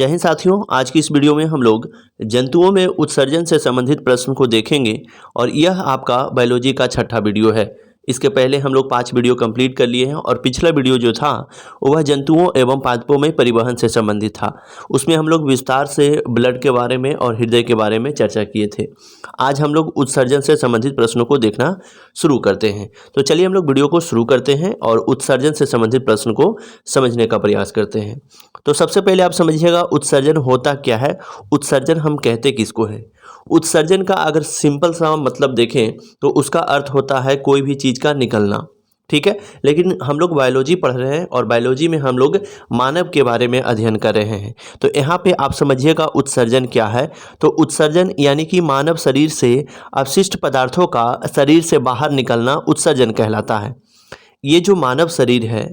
जय हिंद साथियों, आज की इस वीडियो में हम लोग जंतुओं में उत्सर्जन से संबंधित प्रश्न को देखेंगे और यह आपका बायोलॉजी का छठा वीडियो है। इसके पहले हम लोग 5 वीडियो कंप्लीट कर लिए हैं और पिछला वीडियो जो था वह जंतुओं एवं पादपों में परिवहन से संबंधित था। उसमें हम लोग विस्तार से ब्लड के बारे में और हृदय के बारे में चर्चा किए थे। आज हम लोग उत्सर्जन से संबंधित प्रश्नों को देखना शुरू करते हैं। तो चलिए हम लोग वीडियो को शुरू करते हैं और उत्सर्जन से संबंधित प्रश्न को समझने का प्रयास करते हैं। तो सबसे पहले आप समझिएगा उत्सर्जन होता क्या है, उत्सर्जन हम कहते किसको है। उत्सर्जन का अगर सिंपल सा मतलब देखें तो उसका अर्थ होता है कोई भी चीज़ का निकलना, ठीक है। लेकिन हम लोग बायोलॉजी पढ़ रहे हैं और बायोलॉजी में हम लोग मानव के बारे में अध्ययन कर रहे हैं। तो यहाँ पे आप समझिएगा उत्सर्जन क्या है। तो उत्सर्जन यानी कि मानव शरीर से अपशिष्ट पदार्थों का शरीर से बाहर निकलना उत्सर्जन कहलाता है। ये जो मानव शरीर है,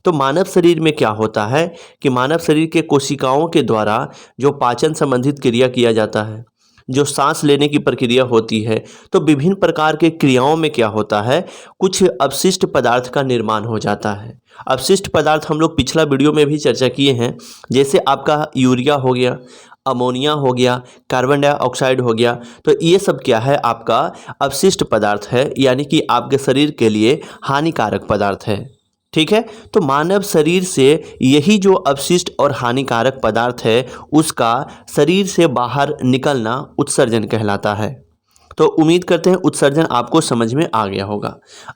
तो मानव शरीर में क्या होता है कि मानव शरीर के कोशिकाओं के द्वारा जो पाचन संबंधित क्रिया किया जाता है, जो सांस लेने की प्रक्रिया होती है, तो विभिन्न प्रकार के क्रियाओं में क्या होता है, कुछ अपशिष्ट पदार्थ का निर्माण हो जाता है। अपशिष्ट पदार्थ हम लोग पिछला वीडियो में भी चर्चा किए हैं, जैसे आपका यूरिया हो गया, अमोनिया हो गया, कार्बन डाइऑक्साइड हो गया। तो ये सब क्या है, आपका अपशिष्ट पदार्थ है, यानी कि आपके शरीर के लिए हानिकारक पदार्थ है, ठीक है। तो मानव शरीर से यही जो अपशिष्ट और हानिकारक पदार्थ है उसका शरीर से बाहर निकलना उत्सर्जन कहलाता है। तो उम्मीद करते हैं उत्सर्जन आपको समझ में आ गया होगा।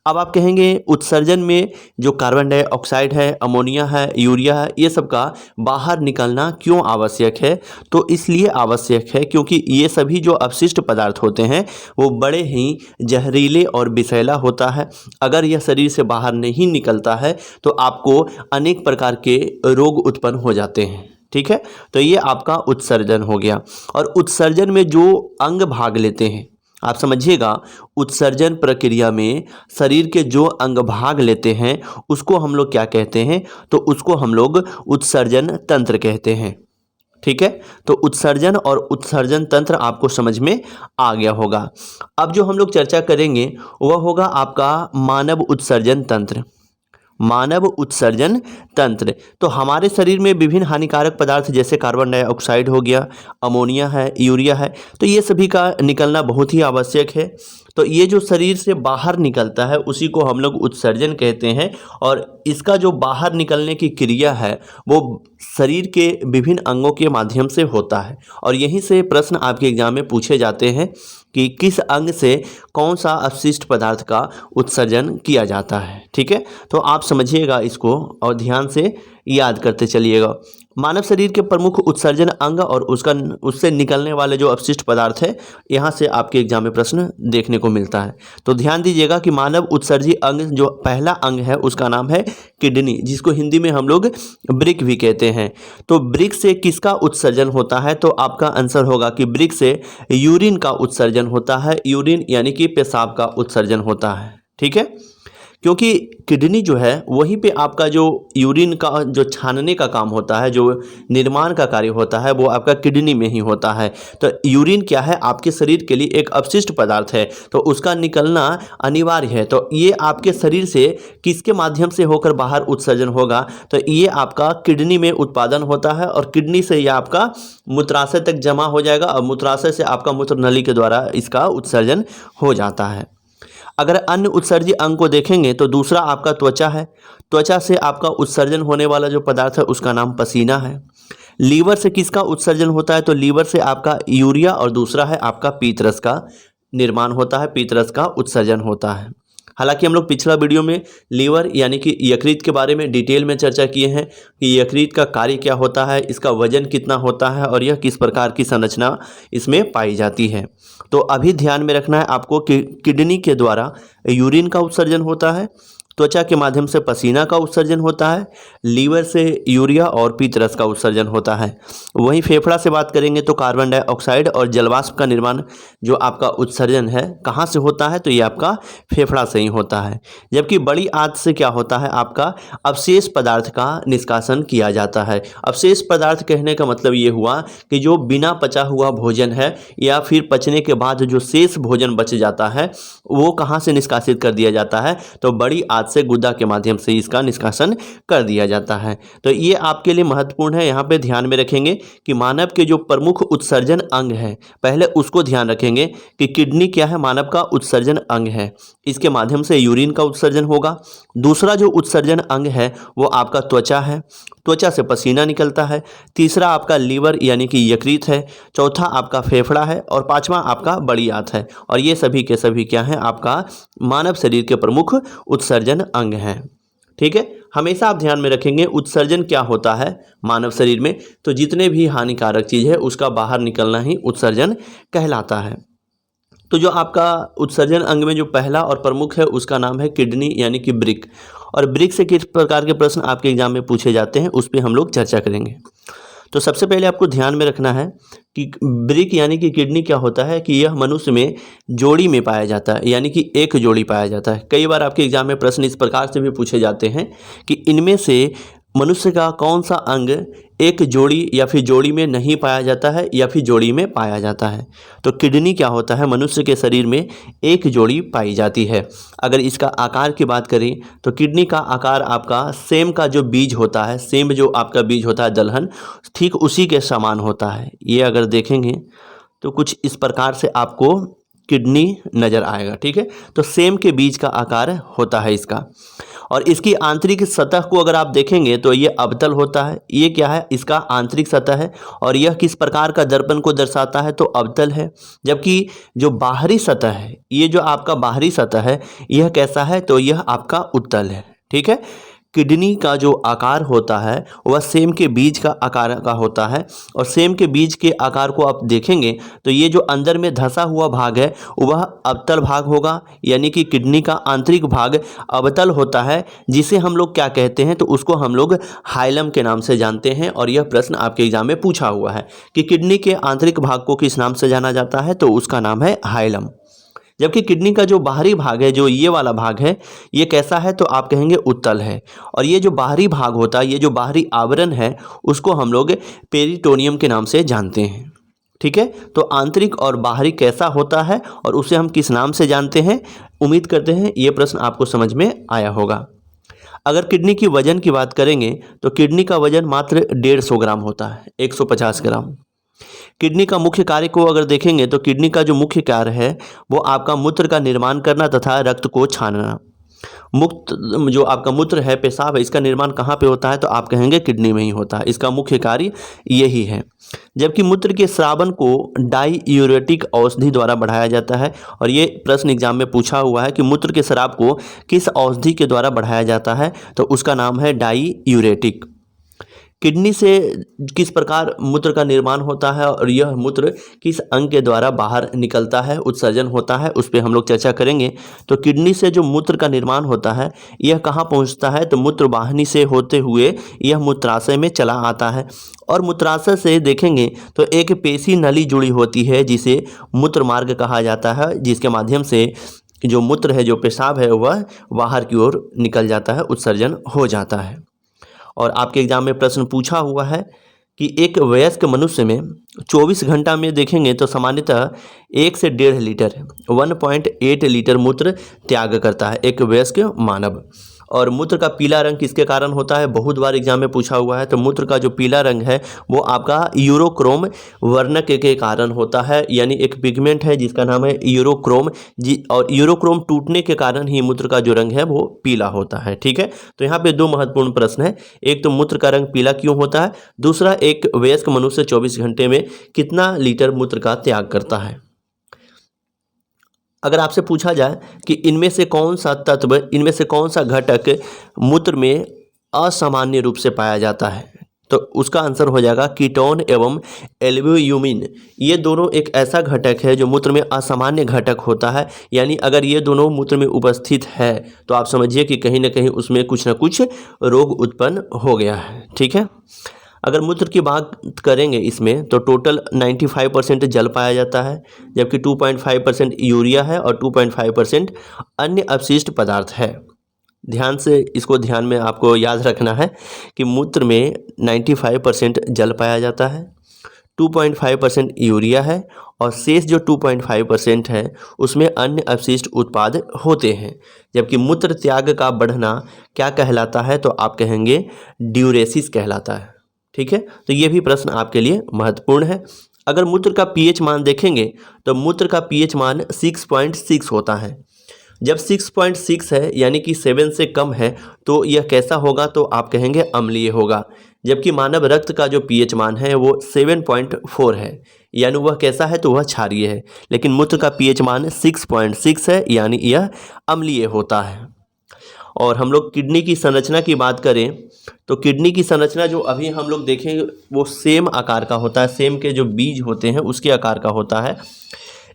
अब आप कहेंगे उत्सर्जन में जो कार्बन डाइऑक्साइड है, अमोनिया है, यूरिया है, ये सब का बाहर निकलना क्यों आवश्यक है। तो इसलिए आवश्यक है क्योंकि ये सभी जो अपशिष्ट पदार्थ होते हैं वो बड़े ही जहरीले और विषैला होता है। अगर यह शरीर से बाहर नहीं निकलता है तो आपको अनेक प्रकार के रोग उत्पन्न हो जाते हैं, ठीक है। तो ये आपका उत्सर्जन हो गया। और उत्सर्जन में जो अंग भाग लेते हैं, आप समझिएगा उत्सर्जन प्रक्रिया में शरीर के जो अंग भाग लेते हैं उसको हम लोग क्या कहते हैं, तो उसको हम लोग उत्सर्जन तंत्र कहते हैं, ठीक है। तो उत्सर्जन और उत्सर्जन तंत्र आपको समझ में आ गया होगा। अब जो हम लोग चर्चा करेंगे वह होगा आपका मानव उत्सर्जन तंत्र। मानव उत्सर्जन तंत्र, तो हमारे शरीर में विभिन्न हानिकारक पदार्थ जैसे कार्बन डाइऑक्साइड हो गया, अमोनिया है, यूरिया है, तो ये सभी का निकलना बहुत ही आवश्यक है। तो ये जो शरीर से बाहर निकलता है उसी को हम लोग उत्सर्जन कहते हैं। और इसका जो बाहर निकलने की क्रिया है वो शरीर के विभिन्न अंगों के माध्यम से होता है। और यहीं से प्रश्न आपके एग्जाम में पूछे जाते हैं कि किस अंग से कौन सा अपशिष्ट पदार्थ का उत्सर्जन किया जाता है, ठीक है। तो आप समझिएगा इसको और ध्यान से याद करते चलिएगा। मानव शरीर के प्रमुख उत्सर्जन अंग और उससे निकलने वाले जो अपशिष्ट पदार्थ है, यहाँ से आपके एग्जाम में प्रश्न देखने को मिलता है। तो ध्यान दीजिएगा कि मानव उत्सर्जी अंग जो पहला अंग है उसका नाम है किडनी, जिसको हिंदी में हम लोग वृक्क भी कहते हैं। तो वृक्क से किसका उत्सर्जन होता है, तो आपका आंसर होगा कि वृक्क से यूरिन का उत्सर्जन होता है। यूरिन यानी कि पेशाब का उत्सर्जन होता है, ठीक है। क्योंकि किडनी जो है वहीं पे आपका जो यूरिन का जो छानने का काम होता है, जो निर्माण का कार्य होता है, वो आपका किडनी में ही होता है। तो यूरिन क्या है, आपके शरीर के लिए एक अपशिष्ट पदार्थ है, तो उसका निकलना अनिवार्य है। तो ये आपके शरीर से किसके माध्यम से होकर बाहर उत्सर्जन होगा, तो ये आपका किडनी में उत्पादन होता है और किडनी से ये आपका मूत्राशय तक जमा हो जाएगा और मूत्राशय से आपका मूत्र नली के द्वारा इसका उत्सर्जन हो जाता है। अगर अन्य उत्सर्जी अंग को देखेंगे तो दूसरा आपका त्वचा है। त्वचा से आपका उत्सर्जन होने वाला जो पदार्थ है उसका नाम पसीना है। लीवर से किसका उत्सर्जन होता है, तो लीवर से आपका यूरिया और दूसरा है आपका पीतरस का निर्माण होता है, पीतरस का उत्सर्जन होता है। हालांकि हम लोग पिछला वीडियो में लीवर यानी कि यकृत के बारे में डिटेल में चर्चा किए हैं कि यकृत का कार्य क्या होता है, इसका वजन कितना होता है और यह किस प्रकार की संरचना इसमें पाई जाती है। तो अभी ध्यान में रखना है आपको कि किडनी के द्वारा यूरिन का उत्सर्जन होता है, त्वचा के माध्यम से पसीना का उत्सर्जन होता है, लीवर से यूरिया और पीतरस का उत्सर्जन होता है। वहीं फेफड़ा से बात करेंगे तो कार्बन डाइऑक्साइड और जलवाष्प का निर्माण जो आपका उत्सर्जन है कहाँ से होता है, तो ये आपका फेफड़ा से ही होता है। जबकि बड़ी आंत से क्या होता है, आपका अवशेष पदार्थ का निष्कासन किया जाता है। अवशेष पदार्थ कहने का मतलब ये हुआ कि जो बिना पचा हुआ भोजन है या फिर पचने के बाद जो शेष भोजन बच जाता है वो कहाँ से निष्कासित कर दिया जाता है, तो बड़ी दांत से गुदा के माध्यम से इसका निष्कासन कर दिया जाता है। तो ये आपके लिए महत्वपूर्ण है, यहाँ पे ध्यान में रखेंगे कि मानव के जो प्रमुख उत्सर्जन अंग है, पहले उसको ध्यान रखेंगे कि किडनी क्या है, मानव का उत्सर्जन अंग है। इसके माध्यम से यूरिन का उत्सर्जन होगा। दूसरा जो उत्सर्जन अंग है वो आपका त्वचा है, त्वचा से पसीना निकलता है। तीसरा आपका लीवर यानी कि यकृत है। चौथा आपका फेफड़ा है और पांचवा आपका बड़ी आंत है। और ये सभी के सभी क्या है, आपका मानव शरीर के प्रमुख उत्सर्जन अंग हैं। ठीक है, हमेशा आप ध्यान में रखेंगे उत्सर्जन क्या होता है मानव शरीर में, तो जितने भी हानिकारक चीज़ है उसका बाहर निकलना ही उत्सर्जन कहलाता है। तो जो आपका उत्सर्जन अंग में जो पहला और प्रमुख है उसका नाम है किडनी यानी कि ब्रिक। और ब्रिक से किस प्रकार के प्रश्न आपके एग्जाम में पूछे जाते हैं उस पर हम लोग चर्चा करेंगे। तो सबसे पहले आपको ध्यान में रखना है कि ब्रिक यानी कि किडनी क्या होता है कि यह मनुष्य में जोड़ी में पाया जाता है, यानी कि एक जोड़ी पाया जाता है। कई बार आपके एग्जाम में प्रश्न इस प्रकार से भी पूछे जाते हैं कि इनमें से मनुष्य का कौन सा अंग एक जोड़ी या फिर जोड़ी में नहीं पाया जाता है या फिर जोड़ी में पाया जाता है। तो किडनी क्या होता है, मनुष्य के शरीर में एक जोड़ी पाई जाती है। अगर इसका आकार की बात करें तो किडनी का आकार आपका सेम का जो बीज होता है, सेम जो आपका बीज होता है दलहन, ठीक उसी के समान होता है। ये अगर देखेंगे तो कुछ इस प्रकार से आपको किडनी नज़र आएगा। ठीक है, तो सेम के बीज का आकार होता है इसका। और इसकी आंतरिक सतह को अगर आप देखेंगे तो ये अवतल होता है। ये क्या है, इसका आंतरिक सतह है। और यह किस प्रकार का दर्पण को दर्शाता है, तो अवतल है। जबकि जो बाहरी सतह है, ये जो आपका बाहरी सतह है, यह कैसा है, तो यह आपका उत्तल है। ठीक है, किडनी का जो आकार होता है वह सेम के बीज का आकार का होता है। और सेम के बीज के आकार को आप देखेंगे तो ये जो अंदर में धंसा हुआ भाग है वह अवतल भाग होगा, यानी कि किडनी का आंतरिक भाग अवतल होता है, जिसे हम लोग क्या कहते हैं, तो उसको हम लोग हाइलम के नाम से जानते हैं। और यह प्रश्न आपके एग्जाम में पूछा हुआ है कि किडनी के आंतरिक भाग को किस नाम से जाना जाता है, तो उसका नाम है हाइलम। जबकि किडनी का जो बाहरी भाग है, जो ये वाला भाग है, ये कैसा है, तो आप कहेंगे उत्तल है। और ये जो बाहरी भाग होता है, ये जो बाहरी आवरण है, उसको हम लोग पेरिटोनियम के नाम से जानते हैं। ठीक है, तो आंतरिक और बाहरी कैसा होता है और उसे हम किस नाम से जानते हैं, उम्मीद करते हैं ये प्रश्न आपको समझ में आया होगा। अगर किडनी की वजन की बात करेंगे तो किडनी का वजन मात्र 150 ग्राम होता है, 150 ग्राम। किडनी का मुख्य कार्य को अगर देखेंगे तो किडनी का जो मुख्य कार्य है वो आपका मूत्र का निर्माण करना तथा रक्त को छानना। मुक्त जो आपका मूत्र है, पेशाब है, इसका निर्माण कहाँ पे होता है, तो आप कहेंगे किडनी में ही होता है। इसका मुख्य कार्य यही है। जबकि मूत्र के स्रावन को डाईयूरेटिक औषधि द्वारा बढ़ाया जाता है। और ये प्रश्न एग्जाम में पूछा हुआ है कि मूत्र के स्राव को किस औषधि के द्वारा बढ़ाया जाता है, तो उसका नाम है डाईयूरेटिक। किडनी से किस प्रकार मूत्र का निर्माण होता है और यह मूत्र किस अंग के द्वारा बाहर निकलता है, उत्सर्जन होता है, उस पर हम लोग चर्चा करेंगे। तो किडनी से जो मूत्र का निर्माण होता है यह कहाँ पहुँचता है, तो मूत्र वाहिनी से होते हुए यह मूत्राशय में चला आता है। और मूत्राशय से देखेंगे तो एक पेशी नली जुड़ी होती है जिसे मूत्र मार्ग कहा जाता है, जिसके माध्यम से जो मूत्र है, जो पेशाब है, वह बाहर की ओर निकल जाता है, उत्सर्जन हो जाता है। और आपके एग्जाम में प्रश्न पूछा हुआ है कि एक वयस्क मनुष्य में 24 घंटा में देखेंगे तो सामान्यतः 1 से 1.5 लीटर 1.8 लीटर मूत्र त्याग करता है एक वयस्क मानव। और मूत्र का पीला रंग किसके कारण होता है, बहुत बार एग्जाम में पूछा हुआ है। तो मूत्र का जो पीला रंग है वो आपका यूरोक्रोम वर्णक के कारण होता है, यानी एक पिगमेंट है जिसका नाम है यूरोक्रोम और यूरोक्रोम टूटने के कारण ही मूत्र का जो रंग है वो पीला होता है। ठीक है, तो यहाँ पे दो महत्वपूर्ण प्रश्न है, एक तो मूत्र का रंग पीला क्यों होता है, दूसरा एक वयस्क मनुष्य 24 घंटे में कितना लीटर मूत्र का त्याग करता है। अगर आपसे पूछा जाए कि इनमें से कौन सा तत्व, इनमें से कौन सा घटक मूत्र में असामान्य रूप से पाया जाता है, तो उसका आंसर हो जाएगा कीटोन एवं एल्ब्यूमिन। ये दोनों एक ऐसा घटक है जो मूत्र में असामान्य घटक होता है, यानी अगर ये दोनों मूत्र में उपस्थित है तो आप समझिए कि कहीं ना कहीं उसमें कुछ ना कुछ रोग उत्पन्न हो गया है। ठीक है, अगर मूत्र की बात करेंगे इसमें तो टोटल 95% जल पाया जाता है, जबकि 2.5% यूरिया है और 2.5% अन्य अपशिष्ट पदार्थ है। ध्यान से इसको ध्यान में आपको याद रखना है कि मूत्र में 95% जल पाया जाता है, 2.5% यूरिया है और शेष जो 2.5% है उसमें अन्य अपशिष्ट उत्पाद होते हैं। जबकि मूत्र त्याग का बढ़ना क्या कहलाता है, तो आप कहेंगे ड्यूरेसिस कहलाता है। ठीक है, तो ये भी प्रश्न आपके लिए महत्वपूर्ण है। अगर मूत्र का पीएच मान देखेंगे तो मूत्र का पीएच मान 6.6 होता है। जब 6.6 है यानी कि 7 से कम है तो यह कैसा होगा, तो आप कहेंगे अम्लीय होगा। जबकि मानव रक्त का जो पीएच मान है वो 7.4 है, यानी वह कैसा है, तो वह क्षारीय है। लेकिन मूत्र का पीएच मान 6.6 है, यानी यह अम्लीय होता है। और हम लोग किडनी की संरचना की बात करें तो किडनी की संरचना जो अभी हम लोग देखेंगे वो सेम आकार का होता है, सेम के जो बीज होते हैं उसके आकार का होता है।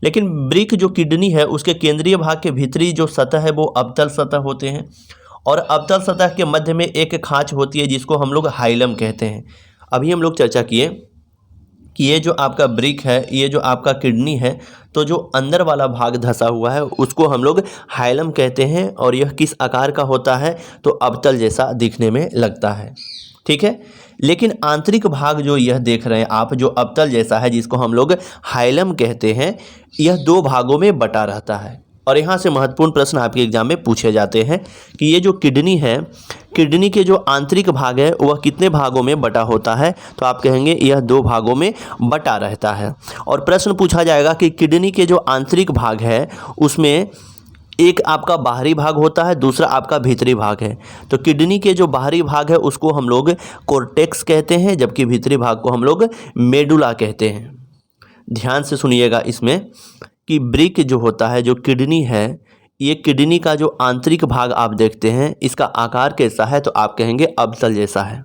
लेकिन ब्रिक जो किडनी है उसके केंद्रीय भाग के भीतरी जो सतह है वो अवतल सतह होते हैं और अवतल सतह के मध्य में एक खांच होती है जिसको हम लोग हाइलम कहते हैं। अभी हम लोग चर्चा किए कि ये जो आपका ब्रिक है, ये जो आपका किडनी है, तो जो अंदर वाला भाग धंसा हुआ है उसको हम लोग हाइलम कहते हैं और यह किस आकार का होता है, तो अवतल जैसा दिखने में लगता है। ठीक है, लेकिन आंतरिक भाग जो यह देख रहे हैं आप, जो अवतल जैसा है जिसको हम लोग हाइलम कहते हैं, यह दो भागों में बटा रहता है। और यहाँ से महत्वपूर्ण प्रश्न आपके एग्जाम में पूछे जाते हैं कि ये जो किडनी है, किडनी के जो आंतरिक भाग है वह कितने भागों में बटा होता है, तो आप कहेंगे यह दो भागों में बटा रहता है। और प्रश्न पूछा जाएगा कि किडनी के जो आंतरिक भाग है उसमें एक आपका बाहरी भाग होता है, दूसरा आपका भीतरी भाग है। तो किडनी के जो बाहरी भाग है उसको हम लोग कोर्टेक्स कहते हैं, जबकि भीतरी भाग को हम लोग मेडुला कहते हैं। ध्यान से सुनिएगा इसमें कि ब्रिक जो होता है, जो किडनी है, ये किडनी का जो आंतरिक भाग आप देखते हैं इसका आकार कैसा है, तो आप कहेंगे अवतल जैसा है।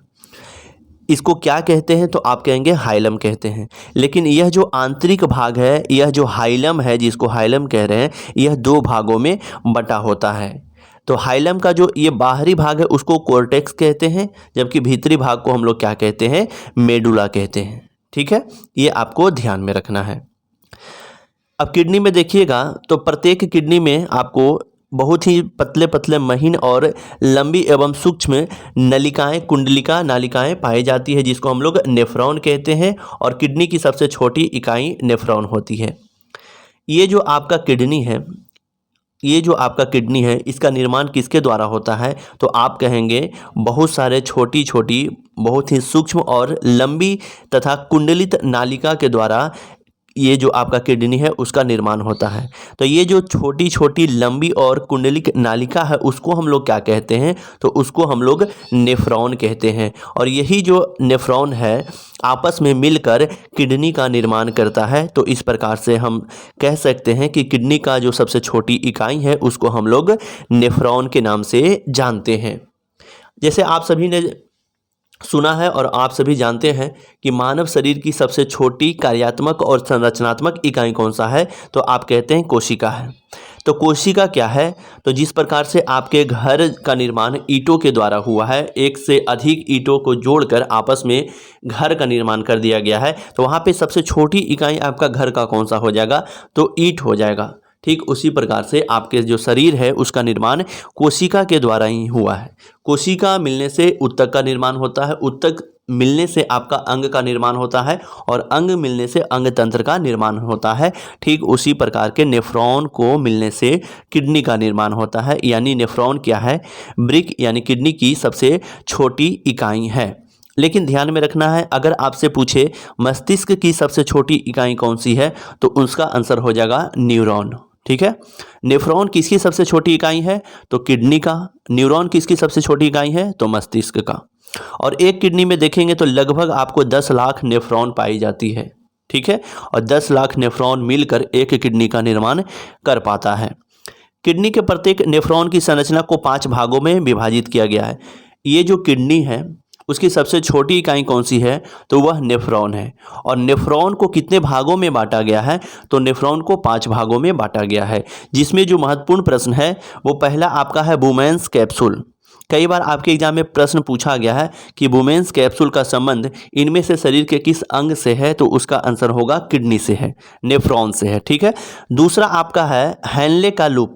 इसको क्या कहते हैं, तो आप कहेंगे हाइलम कहते हैं। लेकिन यह जो आंतरिक भाग है, यह जो हाइलम है जिसको हाइलम कह रहे हैं, यह दो भागों में बटा होता है। तो हाइलम का जो ये बाहरी भाग है उसको कोर्टेक्स कहते हैं, जबकि भीतरी भाग को हम लोग क्या कहते हैं, मेडुला कहते हैं। ठीक है, ये आपको ध्यान में रखना है। अब किडनी में देखिएगा तो प्रत्येक किडनी में आपको बहुत ही पतले पतले महीन और लंबी एवं सूक्ष्म नलिकाएं, कुंडलिका नालिकाएं पाई जाती है जिसको हम लोग नेफ्रॉन कहते हैं। और किडनी की सबसे छोटी इकाई नेफ्रॉन होती है। ये जो आपका किडनी है, ये जो आपका किडनी है, इसका निर्माण किसके द्वारा होता है, तो आप कहेंगे बहुत सारे छोटी छोटी बहुत ही सूक्ष्म और लंबी तथा कुंडलित नालिका के द्वारा ये जो आपका किडनी है उसका निर्माण होता है। तो ये जो छोटी छोटी लंबी और कुंडलिक नालिका है उसको हम लोग क्या कहते हैं, तो उसको हम लोग नेफ्रॉन कहते हैं। और यही जो नेफ्रॉन है आपस में मिलकर किडनी का निर्माण करता है। तो इस प्रकार से हम कह सकते हैं कि किडनी का जो सबसे छोटी इकाई है उसको हम लोग नेफ्रॉन के नाम से जानते हैं। जैसे आप सभी ने सुना है और आप सभी जानते हैं कि मानव शरीर की सबसे छोटी कार्यात्मक और संरचनात्मक इकाई कौन सा है, तो आप कहते हैं कोशिका है। तो कोशिका क्या है, तो जिस प्रकार से आपके घर का निर्माण ईंटों के द्वारा हुआ है, एक से अधिक ईंटों को जोड़कर आपस में घर का निर्माण कर दिया गया है, तो वहाँ पे सबसे छोटी इकाई आपका घर का कौन सा हो जाएगा, तो ईंट हो जाएगा। ठीक उसी प्रकार से आपके जो शरीर है उसका निर्माण कोशिका के द्वारा ही हुआ है। कोशिका मिलने से ऊतक का निर्माण होता है, ऊतक मिलने से आपका अंग का निर्माण होता है और अंग मिलने से अंग तंत्र का निर्माण होता है। ठीक उसी प्रकार के नेफ्रॉन को मिलने से किडनी का निर्माण होता है। यानी नेफ्रॉन क्या है, ब्रिक यानी किडनी की सबसे छोटी इकाई है। लेकिन ध्यान में रखना है, अगर आपसे पूछे मस्तिष्क की सबसे छोटी इकाई कौन सी है, तो उसका आंसर हो जाएगा न्यूरॉन। ठीक है, नेफ्रॉन किसकी सबसे छोटी इकाई है, तो किडनी का। न्यूरॉन किसकी सबसे छोटी इकाई है, तो मस्तिष्क का। और एक किडनी में देखेंगे तो लगभग आपको 10 लाख नेफ्रॉन पाई जाती है। ठीक है, और 10 लाख नेफ्रॉन मिलकर एक किडनी का निर्माण कर पाता है। किडनी के प्रत्येक नेफ्रॉन की संरचना को 5 भागों में विभाजित किया गया है। ये जो किडनी है उसकी सबसे छोटी इकाई कौन सी है, तो वह नेफ्रॉन है। और नेफ्रॉन को कितने भागों में बांटा गया है, तो नेफ्रॉन को 5 भागों में बांटा गया है। जिसमें जो महत्वपूर्ण प्रश्न है वो पहला आपका है बुमेन्स कैप्सूल। कई बार आपके एग्जाम में प्रश्न पूछा गया है कि बुमेन्स कैप्सूल का संबंध इनमें से शरीर के किस अंग से है, तो उसका आंसर होगा किडनी से है, नेफ्रॉन से है। ठीक है, दूसरा आपका है हैनले का लूप।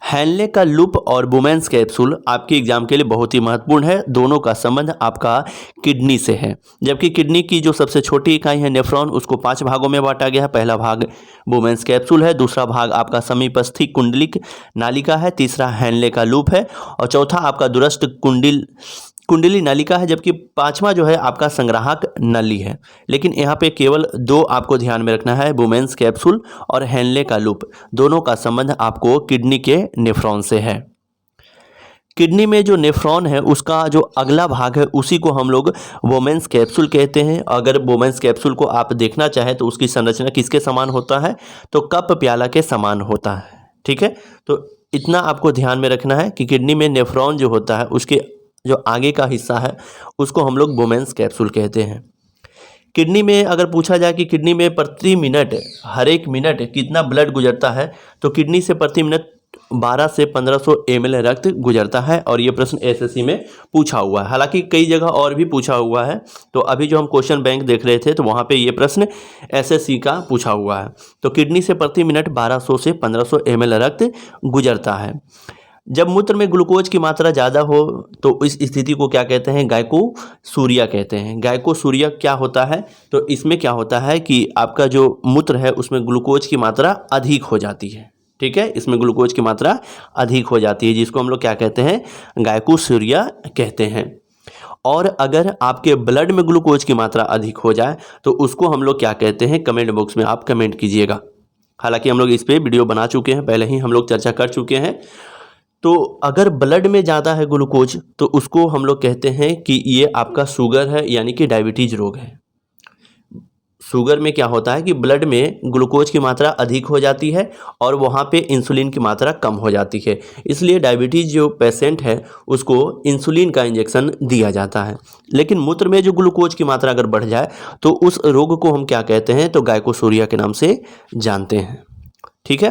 हैनले का लूप और बुमेन्स कैप्सूल आपके एग्जाम के लिए बहुत ही महत्वपूर्ण है। दोनों का संबंध आपका किडनी से है। जबकि किडनी की जो सबसे छोटी इकाई है नेफ्रॉन, उसको 5 भागों में बांटा गया है। पहला भाग बुमेन्स कैप्सूल है, दूसरा भाग आपका समीपस्थी कुंडलिक नालिका है, तीसरा हैनले का लूप है और चौथा आपका दूरस्थ कुंडली नलिका है। जबकि पांचवा जो है आपका संग्राहक नली है। लेकिन यहाँ पे केवल 2 आपको ध्यान में रखना है, बुमेन्स कैप्सूल और हैनले का लूप। दोनों का संबंध आपको किडनी के नेफ्रॉन से है। किडनी में जो नेफ्रॉन है उसका जो अगला भाग है उसी को हम लोग वोमेन्स कैप्सूल कहते हैं। अगर वोमेन्स कैप्सूल को आप देखना चाहें तो उसकी संरचना किसके समान होता है, तो कप प्याला के समान होता है। ठीक है, तो इतना आपको ध्यान में रखना है कि किडनी में नेफ्रॉन जो होता है उसके जो आगे का हिस्सा है उसको हम लोग वोमेन्स कैप्सूल कहते हैं। किडनी में अगर पूछा जाए कि किडनी में प्रति मिनट हर एक मिनट कितना ब्लड गुजरता है, तो किडनी से प्रति मिनट 12 से 1500 ml रक्त गुजरता है। और ये प्रश्न एसएससी में पूछा हुआ है। हालांकि कई जगह और भी पूछा हुआ है। तो अभी जो हम क्वेश्चन बैंक देख रहे थे तो वहाँ पे ये प्रश्न एसएससी का पूछा हुआ है। तो किडनी से प्रति मिनट 1200 से 1500 ml रक्त गुजरता है। जब मूत्र में ग्लूकोज की मात्रा ज़्यादा हो तो इस स्थिति को क्या कहते हैं, गायकोसूरिया कहते हैं। गायकोसूरिया क्या होता है, तो इसमें क्या होता है कि आपका जो मूत्र है उसमें ग्लूकोज की मात्रा अधिक हो जाती है। ठीक है, इसमें ग्लूकोज की मात्रा अधिक हो जाती है, जिसको हम लोग क्या कहते हैं, गायकोसूरिया कहते हैं। और अगर आपके ब्लड में ग्लूकोज की मात्रा अधिक हो जाए तो उसको हम लोग क्या कहते हैं, कमेंट बॉक्स में आप कमेंट कीजिएगा। हालांकि हम लोग इस पर वीडियो बना चुके हैं, पहले ही हम लोग चर्चा कर चुके हैं। तो अगर ब्लड में ज़्यादा है ग्लूकोज तो उसको हम लोग कहते हैं कि ये आपका शुगर है, यानी कि डायबिटीज रोग है। शुगर में क्या होता है कि ब्लड में ग्लूकोज की मात्रा अधिक हो जाती है और वहाँ पे इंसुलिन की मात्रा कम हो जाती है। इसलिए डायबिटीज जो पेशेंट है उसको इंसुलिन का इंजेक्शन दिया जाता है। लेकिन मूत्र में जो ग्लूकोज की मात्रा अगर बढ़ जाए तो उस रोग को हम क्या कहते हैं, तो गायकोसूरिया के नाम से जानते हैं। ठीक है,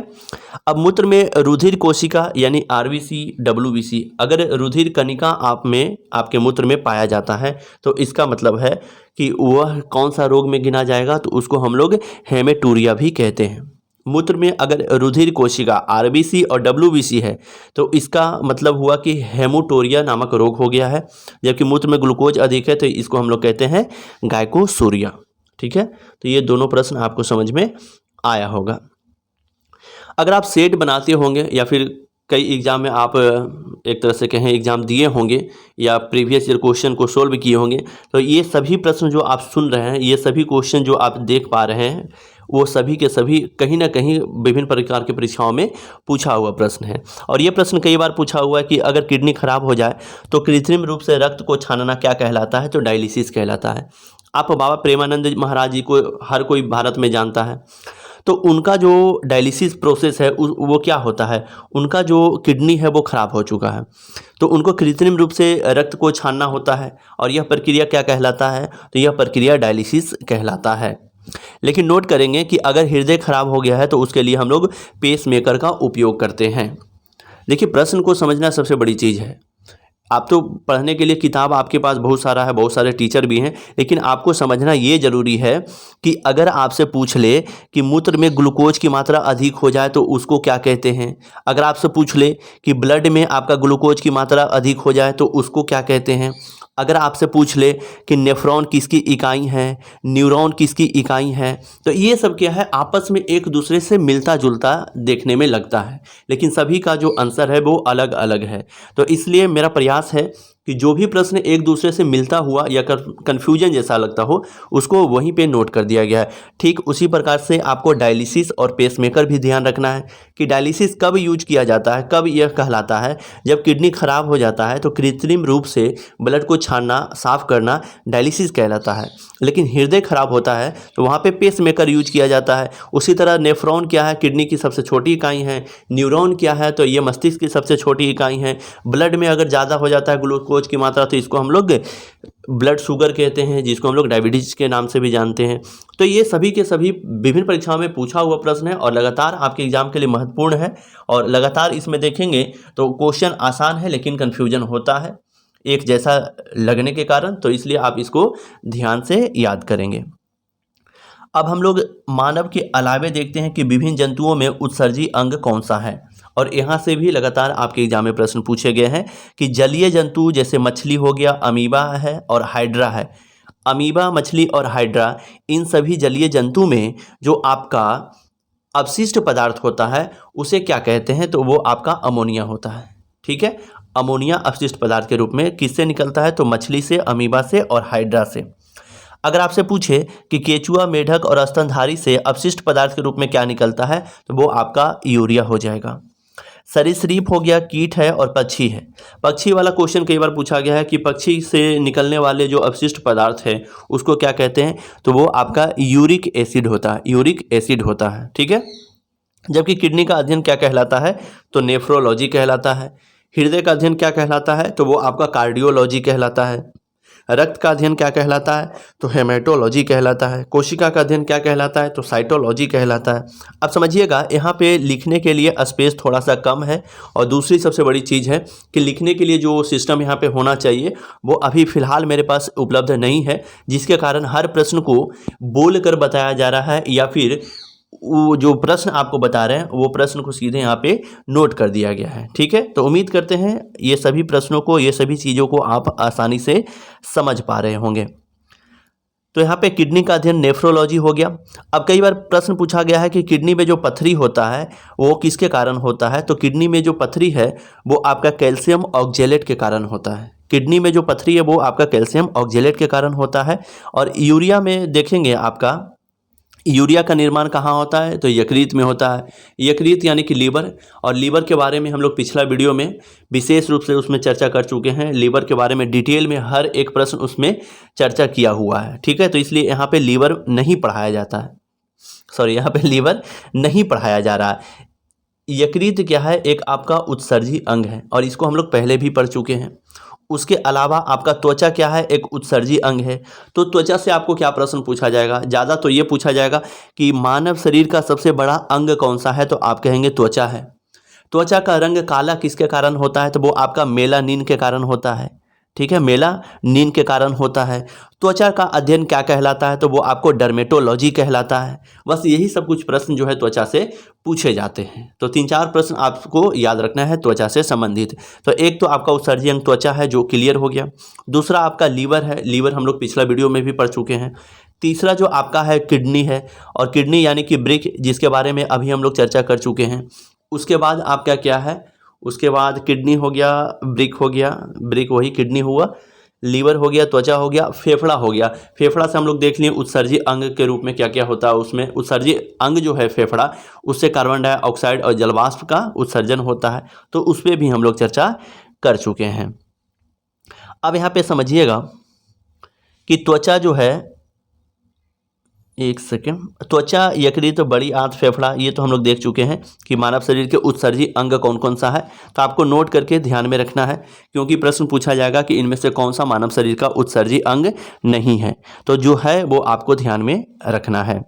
अब मूत्र में रुधिर कोशिका यानी आरबीसी, डब्ल्यूबीसी, अगर रुधिर कणिका आपके मूत्र में पाया जाता है तो इसका मतलब है कि वह कौन सा रोग में गिना जाएगा, तो उसको हम लोग हेमेटूरिया भी कहते हैं। मूत्र में अगर रुधिर कोशिका आरबीसी और डब्ल्यूबीसी है तो इसका मतलब हुआ कि हेमोटोरिया नामक रोग हो गया है। जबकि मूत्र में ग्लूकोज अधिक है तो इसको हम लोग कहते हैं गायकोसूरिया। ठीक है, तो ये दोनों प्रश्न आपको समझ में आया होगा। अगर आप सेट बनाते होंगे या फिर कई एग्ज़ाम में आप एक तरह से कहें एग्ज़ाम दिए होंगे या प्रीवियस ईयर क्वेश्चन को सोल्व किए होंगे, तो ये सभी प्रश्न जो आप सुन रहे हैं, ये सभी क्वेश्चन जो आप देख पा रहे हैं, वो सभी के सभी कहीं ना कहीं विभिन्न प्रकार के परीक्षाओं में पूछा हुआ प्रश्न है। और ये प्रश्न कई बार पूछा हुआ है कि अगर किडनी खराब हो जाए तो कृत्रिम रूप से रक्त को छानना क्या कहलाता है, तो डायलिसिस कहलाता है। आप बाबा प्रेमानंद महाराज जी को हर कोई भारत में जानता है। तो उनका जो डायलिसिस प्रोसेस है वो क्या होता है, उनका जो किडनी है वो ख़राब हो चुका है तो उनको कृत्रिम रूप से रक्त को छानना होता है। और यह प्रक्रिया क्या कहलाता है, तो यह प्रक्रिया डायलिसिस कहलाता है। लेकिन नोट करेंगे कि अगर हृदय खराब हो गया है तो उसके लिए हम लोग पेसमेकर का उपयोग करते हैं। देखिए, प्रश्न को समझना सबसे बड़ी चीज़ है। आप तो पढ़ने के लिए किताब आपके पास बहुत सारा है, बहुत सारे टीचर भी हैं, लेकिन आपको समझना ये ज़रूरी है कि अगर आपसे पूछ ले कि मूत्र में ग्लूकोज की मात्रा अधिक हो जाए तो उसको क्या कहते हैं, अगर आपसे पूछ ले कि ब्लड में आपका ग्लूकोज की मात्रा अधिक हो जाए तो उसको क्या कहते हैं, अगर आपसे पूछ ले कि नेफ्रॉन किसकी इकाई है, न्यूरॉन किसकी इकाई है, तो ये सब क्या है, आपस में एक दूसरे से मिलता जुलता देखने में लगता है, लेकिन सभी का जो आंसर है वो अलग अलग है। तो इसलिए मेरा प्रयास है कि जो भी प्रश्न एक दूसरे से मिलता हुआ या कन्फ्यूजन जैसा लगता हो उसको वहीं पे नोट कर दिया गया है। ठीक उसी प्रकार से आपको डायलिसिस और पेसमेकर भी ध्यान रखना है कि डायलिसिस कब यूज किया जाता है, कब यह कहलाता है, जब किडनी खराब हो जाता है तो कृत्रिम रूप से ब्लड को छानना, साफ करना डायलिसिस कहलाता है। लेकिन हृदय खराब होता है तो वहाँ पे पेसमेकर यूज किया जाता है। उसी तरह नेफ्रॉन क्या है, किडनी की सबसे छोटी इकाई है। न्यूरॉन क्या है, तो ये मस्तिष्क की सबसे छोटी इकाई है। ब्लड में अगर ज़्यादा हो जाता है ग्लूकोज की मात्रा तो इसको हम लोग ब्लड शुगर कहते हैं, जिसको हम लोग डायबिटीज के नाम से भी जानते हैं। तो ये सभी के सभी विभिन्न परीक्षाओं में पूछा हुआ प्रश्न है और लगातार आपके एग्जाम के लिए महत्वपूर्ण है। और लगातार इसमें देखेंगे तो क्वेश्चन आसान है लेकिन कन्फ्यूजन होता है एक जैसा लगने के कारण, तो इसलिए आप इसको ध्यान से याद करेंगे। अब हम लोग मानव के अलावे देखते हैं कि विभिन्न जंतुओं में उत्सर्जी अंग कौन सा है। और यहाँ से भी लगातार आपके एग्जाम में प्रश्न पूछे गए हैं कि जलीय जंतु जैसे मछली हो गया, अमीबा है और हाइड्रा है। अमीबा, मछली और हाइड्रा, इन सभी जलीय जंतु में जो आपका अपशिष्ट पदार्थ होता है उसे क्या कहते हैं, तो वो आपका अमोनिया होता है। ठीक है, अमोनिया अपशिष्ट पदार्थ के रूप में किससे निकलता है, तो मछली से, अमीबा से और हाइड्रा से। अगर आपसे पूछे कि केचुआ, मेढक और स्तनधारी से अपशिष्ट पदार्थ के रूप में क्या निकलता है, तो वो आपका यूरिया हो जाएगा। सरीसृप हो गया, कीट है और पक्षी है। पक्षी वाला क्वेश्चन कई बार पूछा गया है कि पक्षी से निकलने वाले जो अपशिष्ट पदार्थ है उसको क्या कहते हैं, तो वो आपका यूरिक एसिड होता है, यूरिक एसिड होता है। ठीक है, जबकि किडनी का अध्ययन क्या कहलाता है, तो नेफ्रोलॉजी कहलाता है। हृदय का अध्ययन क्या कहलाता है, तो वो आपका कार्डियोलॉजी कहलाता है। रक्त का अध्ययन क्या कहलाता है, तो हेमेटोलॉजी कहलाता है। कोशिका का अध्ययन क्या कहलाता है, तो साइटोलॉजी कहलाता है। अब समझिएगा, यहाँ पे लिखने के लिए स्पेस थोड़ा सा कम है, और दूसरी सबसे बड़ी चीज़ है कि लिखने के लिए जो सिस्टम यहाँ पे होना चाहिए वो अभी फ़िलहाल मेरे पास उपलब्ध नहीं है, जिसके कारण हर प्रश्न को बोल कर बताया जा रहा है, या फिर वो जो प्रश्न आपको बता रहे हैं वो प्रश्न को सीधे यहाँ पे नोट कर दिया गया है। ठीक है, तो उम्मीद करते हैं ये सभी प्रश्नों को, ये सभी चीज़ों को आप आसानी से समझ पा रहे होंगे। तो यहाँ पे किडनी का अध्ययन नेफ्रोलॉजी हो गया। अब कई बार प्रश्न पूछा गया है कि किडनी में जो पथरी होता है वो किसके कारण होता है, तो किडनी में जो पथरी है वो आपका कैल्शियम ऑक्जेलेट के कारण होता है। किडनी में जो पथरी है वो आपका कैल्शियम ऑक्जेलेट के कारण होता है। और यूरिया में देखेंगे, आपका यूरिया का निर्माण कहाँ होता है, तो यकृत में होता है। यकृत यानी कि लीवर, और लीवर के बारे में हम लोग पिछला वीडियो में विशेष रूप से उसमें चर्चा कर चुके हैं। लीवर के बारे में डिटेल में हर एक प्रश्न उसमें चर्चा किया हुआ है। ठीक है, तो इसलिए यहाँ पे लीवर नहीं पढ़ाया जाता है, सॉरी, यहाँ पे लीवर नहीं पढ़ाया जा रहा है। यकृत क्या है, एक आपका उत्सर्जी अंग है, और इसको हम लोग पहले भी पढ़ चुके हैं। उसके अलावा आपका त्वचा क्या है, एक उत्सर्जी अंग है। तो त्वचा से आपको क्या प्रश्न पूछा जाएगा, ज़्यादा तो ये पूछा जाएगा कि मानव शरीर का सबसे बड़ा अंग कौन सा है, तो आप कहेंगे त्वचा है। त्वचा का रंग काला किसके कारण होता है, तो वो आपका मेलानिन के कारण होता है। ठीक है, मेलानिन के कारण होता है। त्वचा का अध्ययन क्या कहलाता है, तो वो आपको डर्मेटोलॉजी कहलाता है। बस यही सब कुछ प्रश्न जो है त्वचा से पूछे जाते हैं। तो 3-4 प्रश्न आपको याद रखना है त्वचा से संबंधित। तो एक तो आपका उत्सर्जी अंग त्वचा है, जो क्लियर हो गया। दूसरा आपका लीवर है, लीवर हम लोग पिछला वीडियो में भी पढ़ चुके हैं। तीसरा जो आपका है किडनी है, और किडनी यानी कि ब्रिक, जिसके बारे में अभी हम लोग चर्चा कर चुके हैं। उसके बाद आपका क्या है, उसके बाद किडनी हो गया, ब्रिक हो गया, ब्रिक वही किडनी हुआ, लीवर हो गया, त्वचा हो गया, फेफड़ा हो गया। फेफड़ा से हम लोग देख लिए उत्सर्जी अंग के रूप में क्या क्या होता है। उसमें उत्सर्जी अंग जो है फेफड़ा, उससे कार्बन डाइऑक्साइड और जलवाष्प का उत्सर्जन होता है, तो उस पर भी हम लोग चर्चा कर चुके हैं। अब यहाँ पे समझिएगा कि त्वचा जो है, एक सेकेंड, त्वचा, यकृत, बड़ी आंत, फेफड़ा, ये तो हम लोग देख चुके हैं कि मानव शरीर के उत्सर्जी अंग कौन कौन सा है। तो आपको नोट करके ध्यान में रखना है, क्योंकि प्रश्न पूछा जाएगा कि इनमें से कौन सा मानव शरीर का उत्सर्जी अंग नहीं है। तो जो है वो आपको ध्यान में रखना है।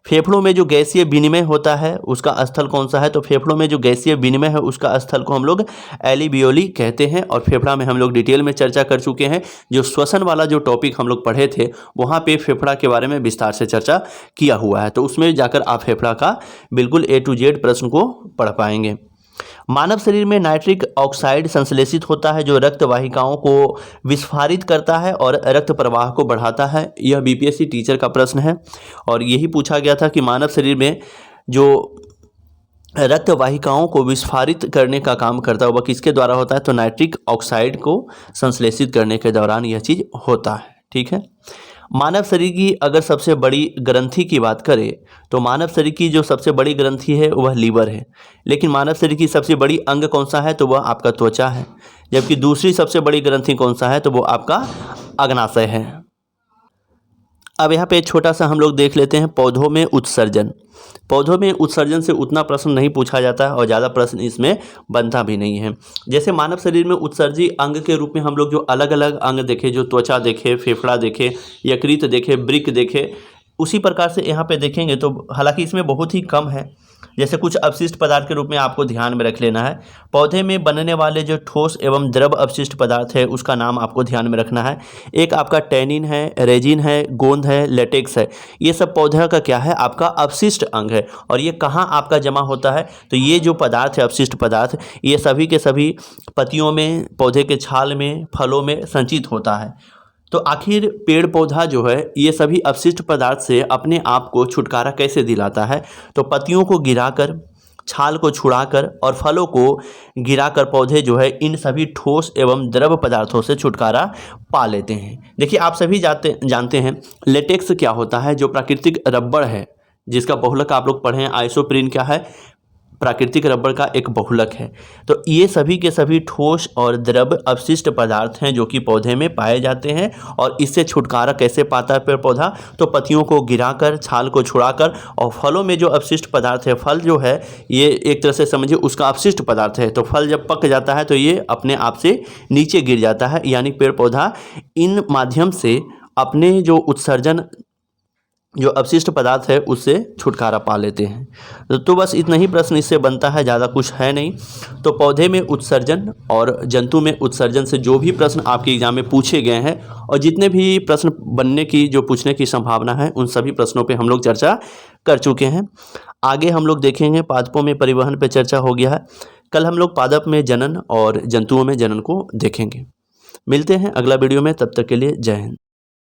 फेफड़ों में जो गैसीय विनिमय होता है उसका स्थल कौन सा है, तो फेफड़ों में जो गैसीय विनिमय है उसका स्थल को हम लोग एलिवियोली कहते हैं। और फेफड़ा में हम लोग डिटेल में चर्चा कर चुके हैं। जो श्वसन वाला जो टॉपिक हम लोग पढ़े थे वहाँ पे फेफड़ा के बारे में विस्तार से चर्चा किया हुआ है, तो उसमें जाकर आप फेफड़ा का बिल्कुल A to Z प्रश्न को पढ़ पाएंगे। मानव शरीर में नाइट्रिक ऑक्साइड संश्लेषित होता है, जो रक्त वाहिकाओं को विस्फारित करता है और रक्त प्रवाह को बढ़ाता है। यह बीपीएससी टीचर का प्रश्न है, और यही पूछा गया था कि मानव शरीर में जो रक्त वाहिकाओं को विस्फारित करने का काम करता है वह किसके द्वारा होता है, तो नाइट्रिक ऑक्साइड को संश्लेषित करने के दौरान यह चीज़ होता है। ठीक है, मानव शरीर की अगर सबसे बड़ी ग्रंथि की बात करें तो मानव शरीर की जो सबसे बड़ी ग्रंथि है वह लीवर है, लेकिन मानव शरीर की सबसे बड़ी अंग कौन सा है, तो वह आपका त्वचा है। जबकि दूसरी सबसे बड़ी ग्रंथि कौन सा है, तो वो आपका अग्नाशय है। अब यहाँ पे छोटा सा हम लोग देख लेते हैं पौधों में उत्सर्जन। पौधों में उत्सर्जन से उतना प्रश्न नहीं पूछा जाता है, और ज़्यादा प्रश्न इसमें बनता भी नहीं है। जैसे मानव शरीर में उत्सर्जी अंग के रूप में हम लोग जो अलग अलग अंग देखे, जो त्वचा देखे, फेफड़ा देखे, यकृत देखे, ब्रिक देखे, उसी प्रकार से यहाँ पे देखेंगे तो हालांकि इसमें बहुत ही कम है, जैसे कुछ अपशिष्ट पदार्थ के रूप में आपको ध्यान में रख लेना है। पौधे में बनने वाले जो ठोस एवं द्रव अपशिष्ट पदार्थ है उसका नाम आपको ध्यान में रखना है। एक आपका टैनिन है, रेजिन है, गोंद है, लेटेक्स है। ये सब पौधे का क्या है, आपका अपशिष्ट अंग है। और ये कहाँ आपका जमा होता है, तो ये जो पदार्थ है अपशिष्ट पदार्थ, ये सभी के सभी पत्तियों में, पौधे के छाल में, फलों में संचित होता है। तो आखिर पेड़ पौधा जो है ये सभी अपशिष्ट पदार्थ से अपने आप को छुटकारा कैसे दिलाता है, तो पत्तियों को गिराकर, छाल को छुड़ाकर और फलों को गिराकर पौधे जो है इन सभी ठोस एवं द्रव पदार्थों से छुटकारा पा लेते हैं। देखिए आप सभी जानते हैं लेटेक्स क्या होता है, जो प्राकृतिक रबड़ है, जिसका बहुलक आप लोग पढ़े हैं, आइसोप्रीन क्या है, प्राकृतिक रबड़ का एक बहुलक है। तो ये सभी के सभी ठोस और द्रव अपशिष्ट पदार्थ हैं जो कि पौधे में पाए जाते हैं। और इससे छुटकारा कैसे पाता है पेड़ पौधा, तो पत्तियों को गिराकर, छाल को छुड़ाकर, और फलों में जो अपशिष्ट पदार्थ है, फल जो है ये एक तरह से समझिए उसका अपशिष्ट पदार्थ है, तो फल जब पक जाता है तो ये अपने आप से नीचे गिर जाता है, यानी पेड़ पौधा इन माध्यम से अपने जो उत्सर्जन, जो अपशिष्ट पदार्थ है उससे छुटकारा पा लेते हैं। तो बस इतना ही प्रश्न इससे बनता है, ज़्यादा कुछ है नहीं। तो पौधे में उत्सर्जन और जंतु में उत्सर्जन से जो भी प्रश्न आपके एग्जाम में पूछे गए हैं और जितने भी प्रश्न बनने की, जो पूछने की संभावना है, उन सभी प्रश्नों पे हम लोग चर्चा कर चुके हैं। आगे हम लोग देखेंगे पादपों में परिवहन पे चर्चा हो गया है। कल हम लोग पादप में जनन और जंतुओं में जनन को देखेंगे। मिलते हैं अगला वीडियो में, तब तक के लिए जय हिंद।